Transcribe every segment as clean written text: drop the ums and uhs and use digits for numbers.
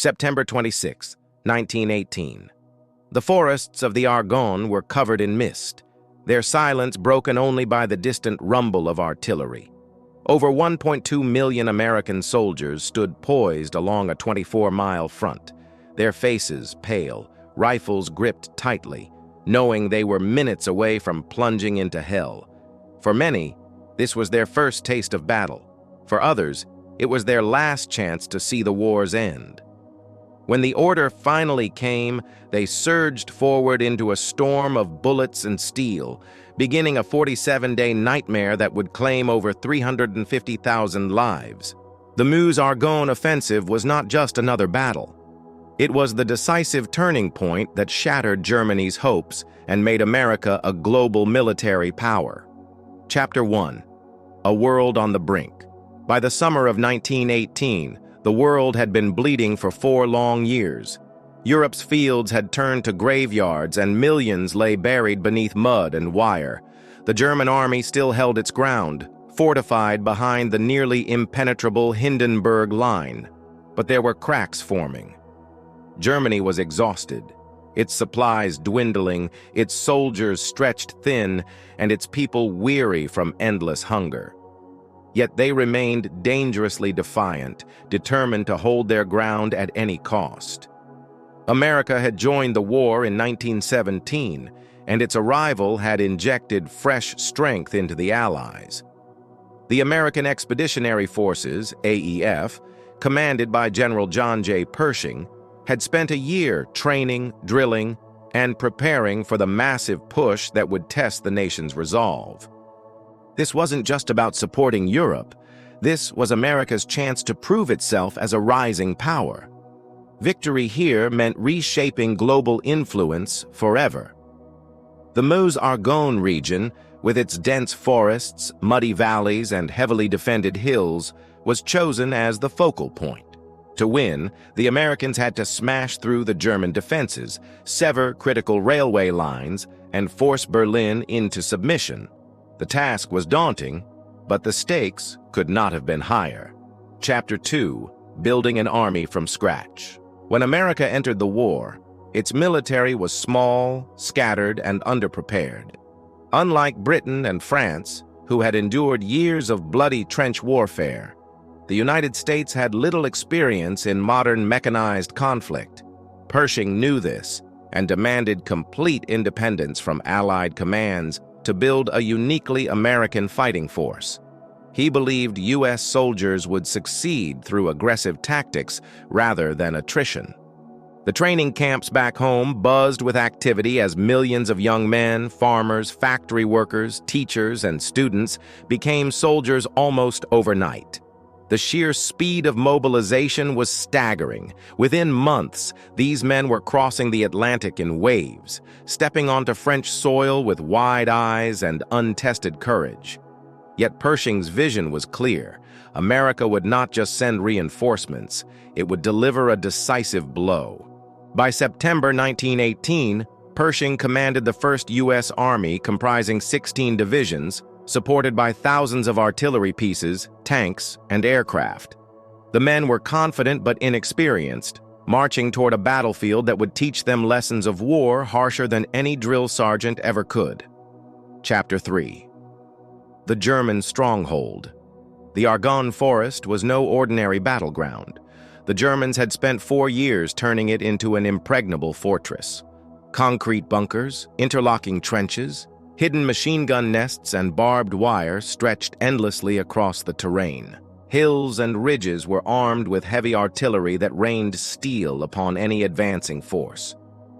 September 26, 1918. The forests of the Argonne were covered in mist, their silence broken only by the distant rumble of artillery. Over 1.2 million American soldiers stood poised along a 24-mile front, their faces pale, rifles gripped tightly, knowing they were minutes away from plunging into hell. For many, this was their first taste of battle. For others, it was their last chance to see the war's end. When the order finally came, they surged forward into a storm of bullets and steel, beginning a 47-day nightmare that would claim over 350,000 lives. The Meuse-Argonne Offensive was not just another battle. It was the decisive turning point that shattered Germany's hopes and made America a global military power. Chapter 1. A World on the Brink. By the summer of 1918, the world had been bleeding for 4 long years. Europe's fields had turned to graveyards and millions lay buried beneath mud and wire. The German army still held its ground, fortified behind the nearly impenetrable Hindenburg Line. But there were cracks forming. Germany was exhausted, its supplies dwindling, its soldiers stretched thin, and its people weary from endless hunger. Yet they remained dangerously defiant, determined to hold their ground at any cost. America had joined the war in 1917, and its arrival had injected fresh strength into the Allies. The American Expeditionary Forces, AEF, commanded by General John J. Pershing, had spent a year training, drilling, and preparing for the massive push that would test the nation's resolve. This wasn't just about supporting Europe. This was America's chance to prove itself as a rising power. Victory here meant reshaping global influence forever. The Meuse-Argonne region, with its dense forests, muddy valleys, and heavily defended hills, was chosen as the focal point. To win, the Americans had to smash through the German defenses, sever critical railway lines, and force Berlin into submission. The task was daunting, but the stakes could not have been higher. Chapter 2. Building an Army from Scratch. When America entered the war, its military was small, scattered, and underprepared. Unlike Britain and France, who had endured years of bloody trench warfare, the United States had little experience in modern mechanized conflict. Pershing knew this and demanded complete independence from Allied commands to build a uniquely American fighting force. He believed U.S. soldiers would succeed through aggressive tactics rather than attrition. The training camps back home buzzed with activity as millions of young men, farmers, factory workers, teachers, and students became soldiers almost overnight. The sheer speed of mobilization was staggering. Within months, these men were crossing the Atlantic in waves, stepping onto French soil with wide eyes and untested courage. Yet Pershing's vision was clear. America would not just send reinforcements, it would deliver a decisive blow. By September 1918, Pershing commanded the 1st U.S. Army comprising 16 divisions, supported by thousands of artillery pieces, tanks, and aircraft. The men were confident but inexperienced, marching toward a battlefield that would teach them lessons of war harsher than any drill sergeant ever could. Chapter 3. The German Stronghold. The Argonne Forest was no ordinary battleground. The Germans had spent 4 years turning it into an impregnable fortress. Concrete bunkers, interlocking trenches, hidden machine gun nests and barbed wire stretched endlessly across the terrain. Hills and ridges were armed with heavy artillery that rained steel upon any advancing force.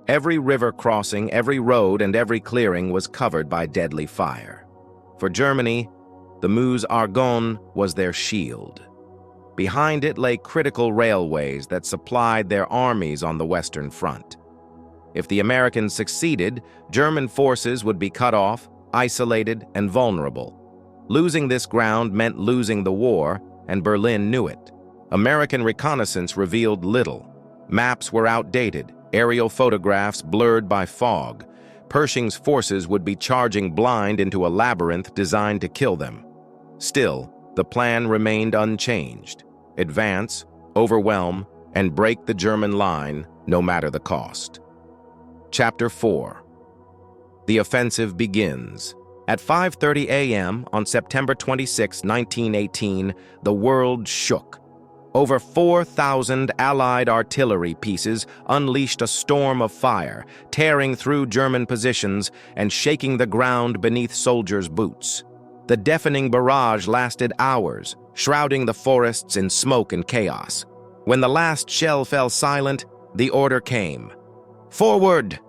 Every river crossing, every road, and every clearing was covered by deadly fire. For Germany, the Meuse-Argonne was their shield. Behind it lay critical railways that supplied their armies on the Western Front. If the Americans succeeded, German forces would be cut off, isolated, and vulnerable. Losing this ground meant losing the war, and Berlin knew it. American reconnaissance revealed little. Maps were outdated, aerial photographs blurred by fog. Pershing's forces would be charging blind into a labyrinth designed to kill them. Still, the plan remained unchanged. Advance, overwhelm, and break the German line no matter the cost. Chapter 4. The offensive begins. At 5:30 a.m. on September 26, 1918, the world shook. Over 4,000 Allied artillery pieces unleashed a storm of fire, tearing through German positions and shaking the ground beneath soldiers' boots. The deafening barrage lasted hours, shrouding the forests in smoke and chaos. When the last shell fell silent, the order came. Forward!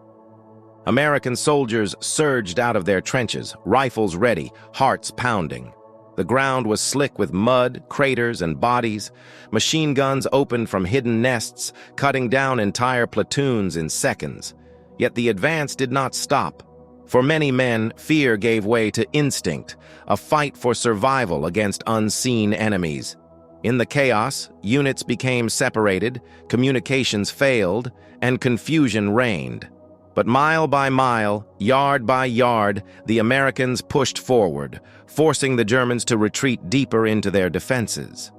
American soldiers surged out of their trenches, rifles ready, hearts pounding. The ground was slick with mud, craters, and bodies. Machine guns opened from hidden nests, cutting down entire platoons in seconds. Yet the advance did not stop. For many men, fear gave way to instinct, a fight for survival against unseen enemies. In the chaos, units became separated, communications failed, and confusion reigned. But mile by mile, yard by yard, the Americans pushed forward, forcing the Germans to retreat deeper into their defenses.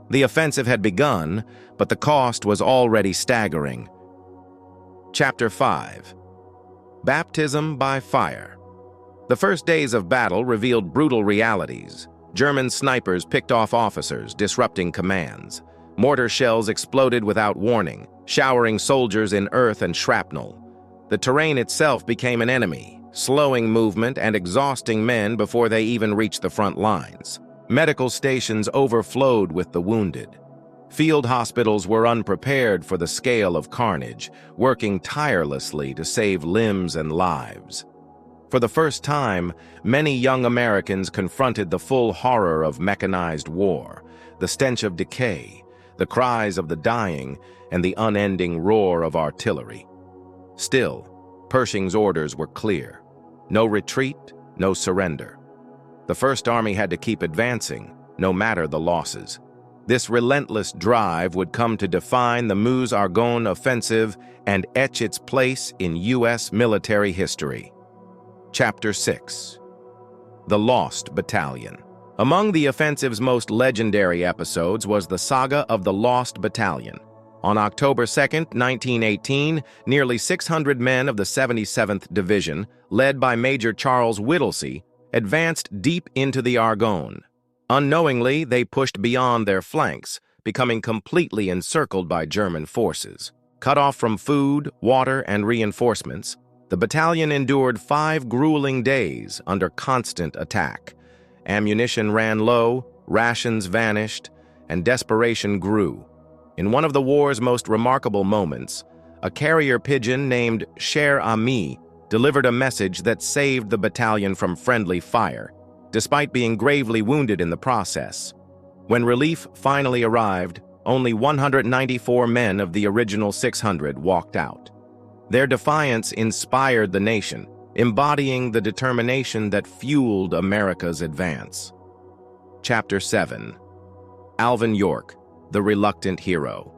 The offensive had begun, but the cost was already staggering. Chapter 5. Baptism by Fire. The first days of battle revealed brutal realities. German snipers picked off officers, disrupting commands. Mortar shells exploded without warning, showering soldiers in earth and shrapnel. The terrain itself became an enemy, slowing movement and exhausting men before they even reached the front lines. Medical stations overflowed with the wounded. Field hospitals were unprepared for the scale of carnage, working tirelessly to save limbs and lives. For the first time, many young Americans confronted the full horror of mechanized war, the stench of decay, the cries of the dying, and the unending roar of artillery. Still, Pershing's orders were clear. No retreat, no surrender. The First Army had to keep advancing, no matter the losses. This relentless drive would come to define the Meuse-Argonne Offensive and etch its place in U.S. military history. Chapter 6. The Lost Battalion. Among the offensive's most legendary episodes was the saga of the Lost Battalion. On October 2, 1918, nearly 600 men of the 77th Division, led by Major Charles Whittlesey, advanced deep into the Argonne. Unknowingly, they pushed beyond their flanks, becoming completely encircled by German forces. Cut off from food, water, and reinforcements, the battalion endured 5 grueling days under constant attack. Ammunition ran low, rations vanished, and desperation grew. In one of the war's most remarkable moments, a carrier pigeon named Cher Ami delivered a message that saved the battalion from friendly fire, despite being gravely wounded in the process. When relief finally arrived, only 194 men of the original 600 walked out. Their defiance inspired the nation, embodying the determination that fueled America's advance. Chapter 7. Alvin York, the reluctant hero.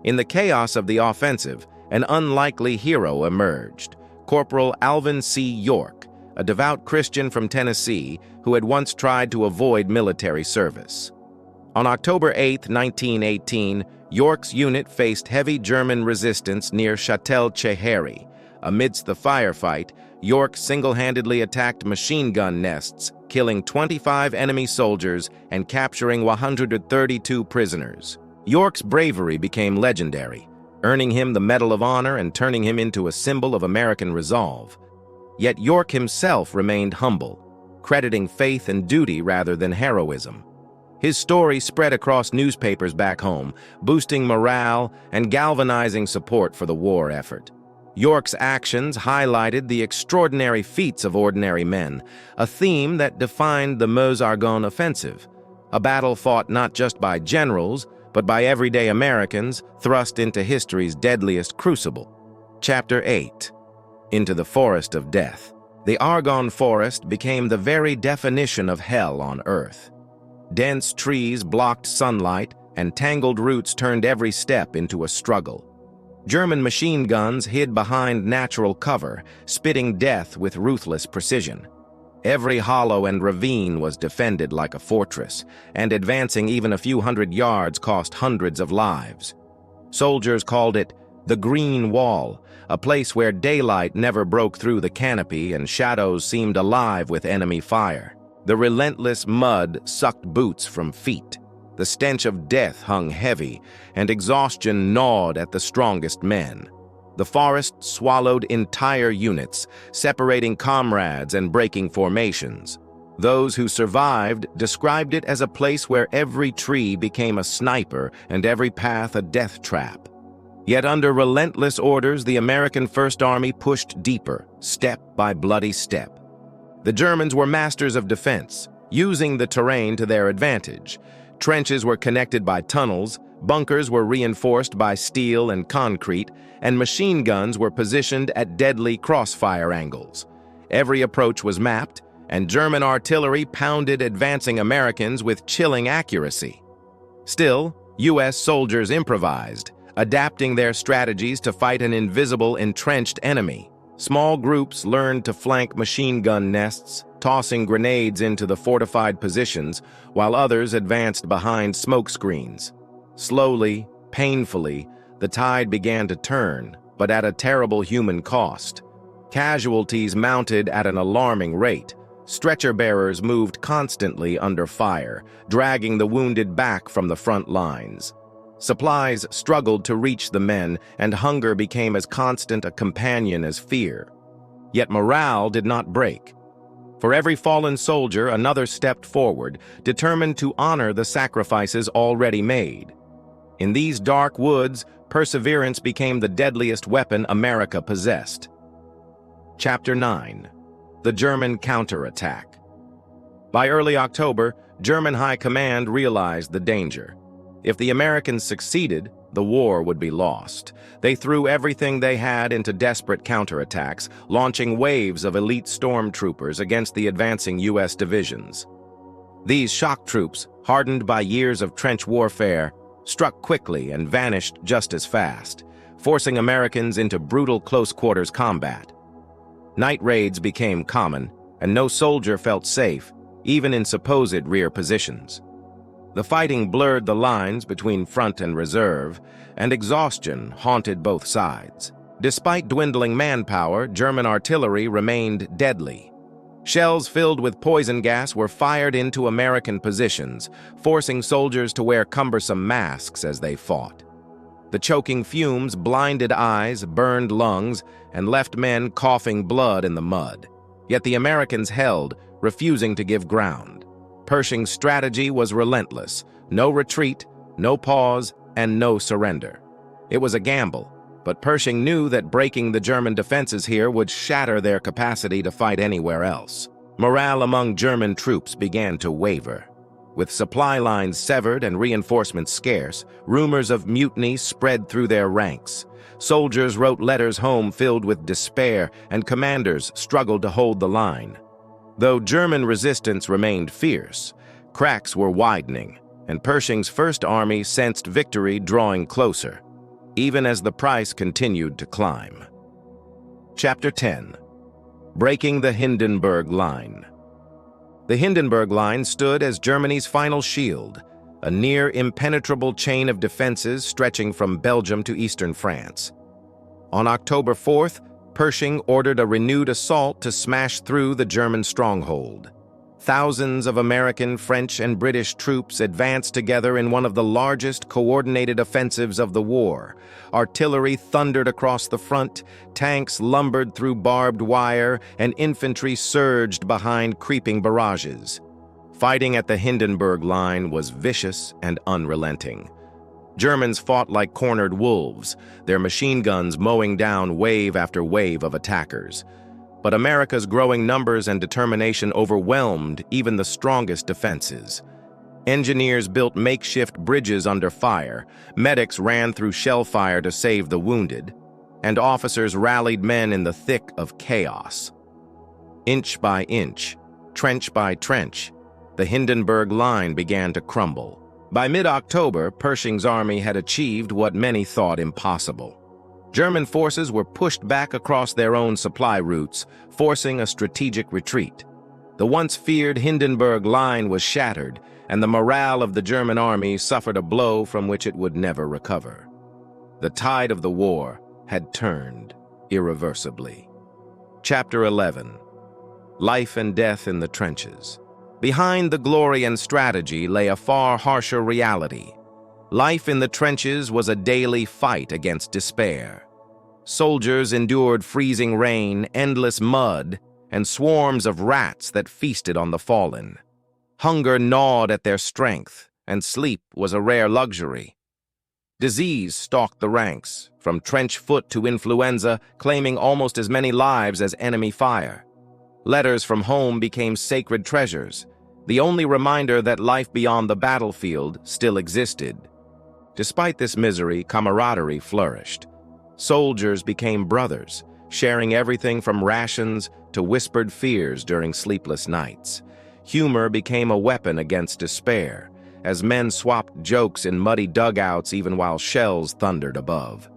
In the chaos of the offensive, an unlikely hero emerged, Corporal Alvin C. York, a devout Christian from Tennessee who had once tried to avoid military service. On October 8, 1918, York's unit faced heavy German resistance near Châtel-Chehéry. Amidst the firefight, York single-handedly attacked machine gun nests, killing 25 enemy soldiers and capturing 132 prisoners. York's bravery became legendary, earning him the Medal of Honor and turning him into a symbol of American resolve. Yet York himself remained humble, crediting faith and duty rather than heroism. His story spread across newspapers back home, boosting morale and galvanizing support for the war effort. York's actions highlighted the extraordinary feats of ordinary men, a theme that defined the Meuse-Argonne Offensive, a battle fought not just by generals, but by everyday Americans thrust into history's deadliest crucible. Chapter 8. Into the Forest of Death. The Argonne Forest became the very definition of hell on Earth. Dense trees blocked sunlight, and tangled roots turned every step into a struggle. German machine guns hid behind natural cover, spitting death with ruthless precision. Every hollow and ravine was defended like a fortress, and advancing even a few hundred yards cost hundreds of lives. Soldiers called it the Green Wall, a place where daylight never broke through the canopy and shadows seemed alive with enemy fire. The relentless mud sucked boots from feet. The stench of death hung heavy, and exhaustion gnawed at the strongest men. The forest swallowed entire units, separating comrades and breaking formations. Those who survived described it as a place where every tree became a sniper and every path a death trap. Yet under relentless orders, the American First Army pushed deeper, step by bloody step. The Germans were masters of defense, using the terrain to their advantage. Trenches were connected by tunnels, bunkers were reinforced by steel and concrete, and machine guns were positioned at deadly crossfire angles. Every approach was mapped, and German artillery pounded advancing Americans with chilling accuracy. Still, U.S. soldiers improvised, adapting their strategies to fight an invisible, entrenched enemy. Small groups learned to flank machine gun nests, tossing grenades into the fortified positions, while others advanced behind smoke screens. Slowly, painfully, the tide began to turn, but at a terrible human cost. Casualties mounted at an alarming rate. Stretcher bearers moved constantly under fire, dragging the wounded back from the front lines. Supplies struggled to reach the men, and hunger became as constant a companion as fear. Yet morale did not break. For every fallen soldier, another stepped forward, determined to honor the sacrifices already made. In these dark woods, perseverance became the deadliest weapon America possessed. Chapter 9. The German Counterattack. By early October, German High Command realized the danger. If the Americans succeeded, the war would be lost. They threw everything they had into desperate counterattacks, launching waves of elite stormtroopers against the advancing U.S. divisions. These shock troops, hardened by years of trench warfare, struck quickly and vanished just as fast, forcing Americans into brutal close-quarters combat. Night raids became common, and no soldier felt safe, even in supposed rear positions. The fighting blurred the lines between front and reserve, and exhaustion haunted both sides. Despite dwindling manpower, German artillery remained deadly. Shells filled with poison gas were fired into American positions, forcing soldiers to wear cumbersome masks as they fought. The choking fumes blinded eyes, burned lungs, and left men coughing blood in the mud. Yet the Americans held, refusing to give ground. Pershing's strategy was relentless: no retreat, no pause, and no surrender. It was a gamble, but Pershing knew that breaking the German defenses here would shatter their capacity to fight anywhere else. Morale among German troops began to waver. With supply lines severed and reinforcements scarce, rumors of mutiny spread through their ranks. Soldiers wrote letters home filled with despair, and commanders struggled to hold the line. Though German resistance remained fierce, cracks were widening, and Pershing's First Army sensed victory drawing closer, even as the price continued to climb. Chapter 10. Breaking the Hindenburg Line. The Hindenburg Line stood as Germany's final shield, a near-impenetrable chain of defenses stretching from Belgium to eastern France. On October 4th, Pershing ordered a renewed assault to smash through the German stronghold. Thousands of American, French, and British troops advanced together in one of the largest coordinated offensives of the war. Artillery thundered across the front, tanks lumbered through barbed wire, and infantry surged behind creeping barrages. Fighting at the Hindenburg Line was vicious and unrelenting. Germans fought like cornered wolves, their machine guns mowing down wave after wave of attackers. But America's growing numbers and determination overwhelmed even the strongest defenses. Engineers built makeshift bridges under fire, medics ran through shell fire to save the wounded, and officers rallied men in the thick of chaos. Inch by inch, trench by trench, the Hindenburg Line began to crumble. By mid-October, Pershing's army had achieved what many thought impossible. German forces were pushed back across their own supply routes, forcing a strategic retreat. The once feared Hindenburg Line was shattered, and the morale of the German army suffered a blow from which it would never recover. The tide of the war had turned irreversibly. Chapter 11. Life and Death in the Trenches. Behind the glory and strategy lay a far harsher reality. Life in the trenches was a daily fight against despair. Soldiers endured freezing rain, endless mud, and swarms of rats that feasted on the fallen. Hunger gnawed at their strength, and sleep was a rare luxury. Disease stalked the ranks, from trench foot to influenza, claiming almost as many lives as enemy fire. Letters from home became sacred treasures, the only reminder that life beyond the battlefield still existed. Despite this misery, camaraderie flourished. Soldiers became brothers, sharing everything from rations to whispered fears during sleepless nights. Humor became a weapon against despair, as men swapped jokes in muddy dugouts even while shells thundered above.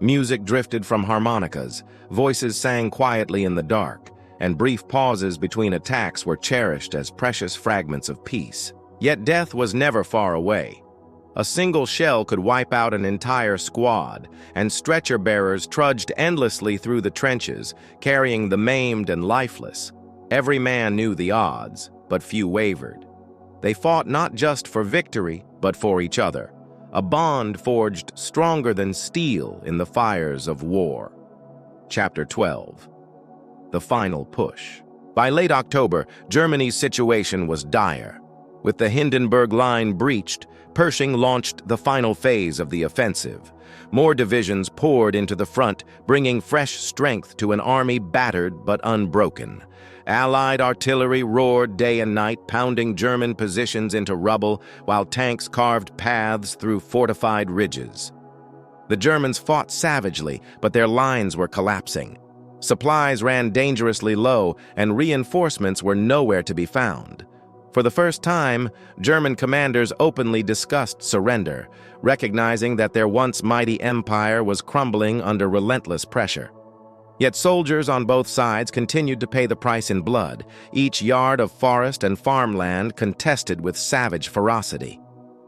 Music drifted from harmonicas, voices sang quietly in the dark, and brief pauses between attacks were cherished as precious fragments of peace. Yet death was never far away. A single shell could wipe out an entire squad, and stretcher bearers trudged endlessly through the trenches, carrying the maimed and lifeless. Every man knew the odds, but few wavered. They fought not just for victory, but for each other, a bond forged stronger than steel in the fires of war. Chapter 12. The Final Push. By late October, Germany's situation was dire. With the Hindenburg Line breached, Pershing launched the final phase of the offensive. More divisions poured into the front, bringing fresh strength to an army battered but unbroken. Allied artillery roared day and night, pounding German positions into rubble, while tanks carved paths through fortified ridges. The Germans fought savagely, but their lines were collapsing. Supplies ran dangerously low, and reinforcements were nowhere to be found. For the first time, German commanders openly discussed surrender, recognizing that their once mighty empire was crumbling under relentless pressure. Yet soldiers on both sides continued to pay the price in blood, each yard of forest and farmland contested with savage ferocity.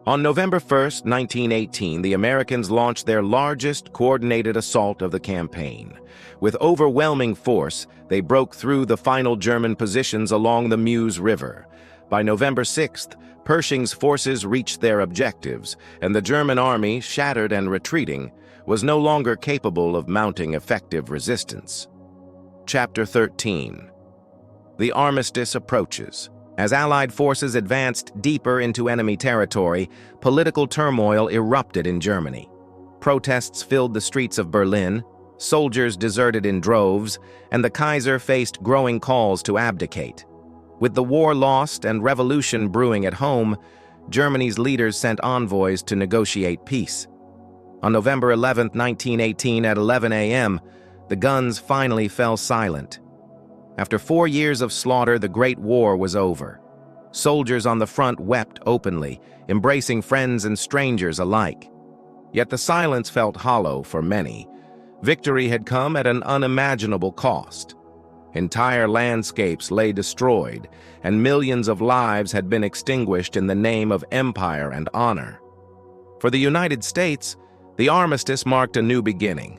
On November 1, 1918, the Americans launched their largest coordinated assault of the campaign. With overwhelming force, they broke through the final German positions along the Meuse River. By November 6th, Pershing's forces reached their objectives, and the German army, shattered and retreating, was no longer capable of mounting effective resistance. Chapter 13. The Armistice approaches. As Allied forces advanced deeper into enemy territory, political turmoil erupted in Germany. Protests filled the streets of Berlin, soldiers deserted in droves, and the Kaiser faced growing calls to abdicate. With the war lost and revolution brewing at home, Germany's leaders sent envoys to negotiate peace. On November 11, 1918, at 11 a.m., the guns finally fell silent. After 4 years of slaughter, the Great War was over. Soldiers on the front wept openly, embracing friends and strangers alike. Yet the silence felt hollow for many. Victory had come at an unimaginable cost. Entire landscapes lay destroyed, and millions of lives had been extinguished in the name of empire and honor. For the United States, the armistice marked a new beginning.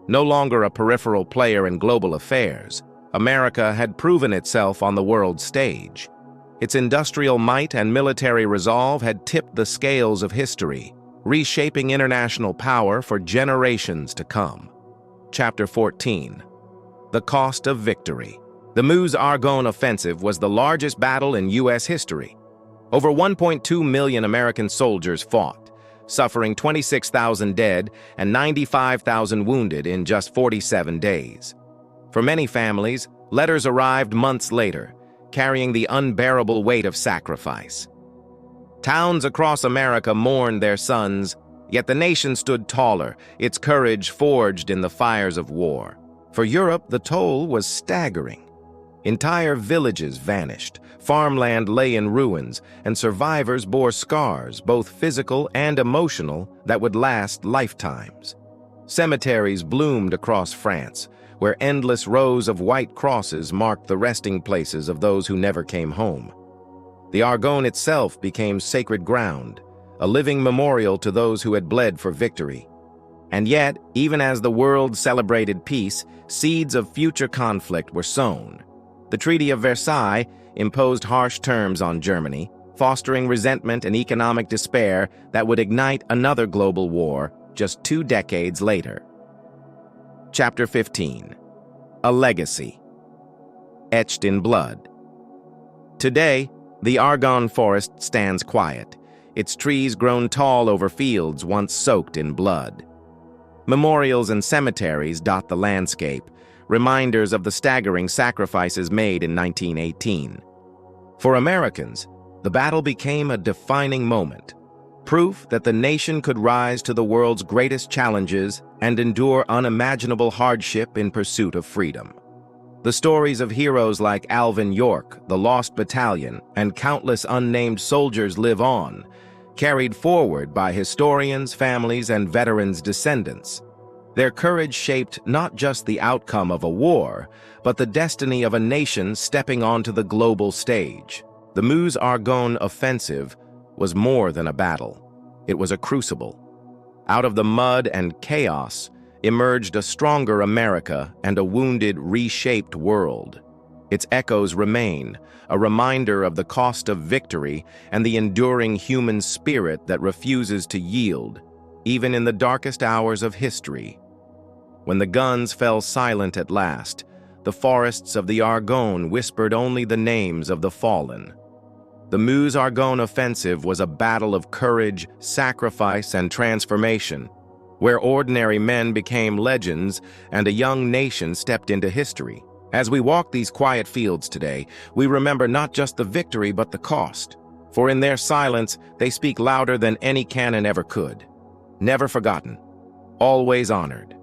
No longer a peripheral player in global affairs, America had proven itself on the world stage. Its industrial might and military resolve had tipped the scales of history, reshaping international power for generations to come. Chapter 14. The Cost of Victory. The Meuse-Argonne Offensive was the largest battle in U.S. history. Over 1.2 million American soldiers fought, suffering 26,000 dead and 95,000 wounded in just 47 days. For many families, letters arrived months later, carrying the unbearable weight of sacrifice. Towns across America mourned their sons, yet the nation stood taller, its courage forged in the fires of war. For Europe, the toll was staggering. Entire villages vanished, farmland lay in ruins, and survivors bore scars, both physical and emotional, that would last lifetimes. Cemeteries bloomed across France, where endless rows of white crosses marked the resting places of those who never came home. The Argonne itself became sacred ground, a living memorial to those who had bled for victory. And yet, even as the world celebrated peace, seeds of future conflict were sown. The Treaty of Versailles imposed harsh terms on Germany, fostering resentment and economic despair that would ignite another global war just 2 decades later. Chapter 15. A Legacy. Etched in blood. Today, the Argonne Forest stands quiet, its trees grown tall over fields once soaked in blood. Memorials and cemeteries dot the landscape, reminders of the staggering sacrifices made in 1918. For Americans, the battle became a defining moment, proof that the nation could rise to the world's greatest challenges and endure unimaginable hardship in pursuit of freedom. The stories of heroes like Alvin York, the Lost Battalion, and countless unnamed soldiers live on, carried forward by historians, families, and veterans' descendants. Their courage shaped not just the outcome of a war, but the destiny of a nation stepping onto the global stage. The Meuse-Argonne Offensive was more than a battle. It was a crucible. Out of the mud and chaos emerged a stronger America and a wounded, reshaped world. Its echoes remain, a reminder of the cost of victory and the enduring human spirit that refuses to yield, even in the darkest hours of history. When the guns fell silent at last, the forests of the Argonne whispered only the names of the fallen. The Meuse-Argonne Offensive was a battle of courage, sacrifice, and transformation, where ordinary men became legends and a young nation stepped into history. As we walk these quiet fields today, we remember not just the victory but the cost. For in their silence, they speak louder than any cannon ever could. Never forgotten, always honored.